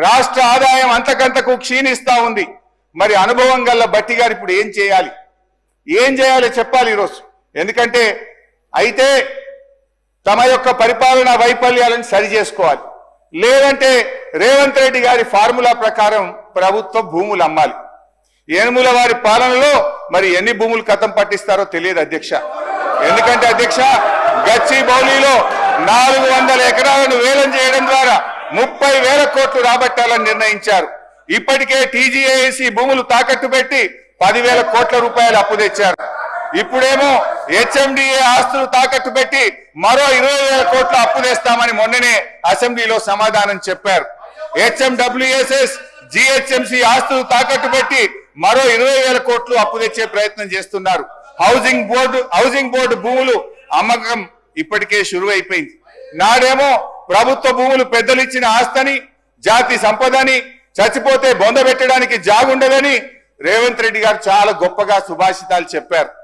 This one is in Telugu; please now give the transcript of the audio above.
రాష్ట్ర ఆదాయం అంతకంతకు క్షీణిస్తా ఉంది. మరి అనుభవం గల్ల బట్టి గారు ఇప్పుడు ఏం చేయాలి చెప్పాలి ఈరోజు. ఎందుకంటే అయితే తమ యొక్క పరిపాలన వైఫల్యాలను సరి చేసుకోవాలి, లేదంటే రేవంత్ రెడ్డి గారి ఫార్ములా ప్రకారం ప్రభుత్వ భూములు అమ్మాలి. ఏనుముల వారి పాలనలో మరి ఎన్ని భూములు కథం పట్టిస్తారో తెలియదు అధ్యక్ష. ఎందుకంటే అధ్యక్ష, గచ్చిబౌలిలో 400 ఎకరాలను వేలం చేయడం ద్వారా 30,000 కోట్లు రాబట్టాలని నిర్ణయించారు. ఇప్పటికే టీజీఏసీ భూములు తాకట్టు పెట్టి 10,000 కోట్ల రూపాయలు అప్పు తెచ్చారు. ఇప్పుడేమో హెచ్ఎండిఏ ఆస్తులు తాకట్టు పెట్టి మరో 20,000 కోట్ల అప్పు తెస్తామని మొన్ననే అసెంబ్లీలో సమాధానం చెప్పారు. హెచ్ఎండబ్ల్యూఎస్ఎస్ జిహెచ్ఎంసీ ఆస్తులు తాకట్టు పెట్టి మరో 20,000 కోట్లు అప్పు తెచ్చే ప్రయత్నం చేస్తున్నారు. హౌసింగ్ బోర్డు భూములు అమ్మకం ఇప్పటికే షురు అయిపోయింది. నాడేమో ప్రభుత్వ భూములు పెద్దలు ఇచ్చిన ఆస్తని, జాతి సంపదని, చచ్చిపోతే బొంద పెట్టడానికి జాగుండదని రేవంత్ రెడ్డి గారు చాలా గొప్పగా సుభాషితాలు చెప్పారు.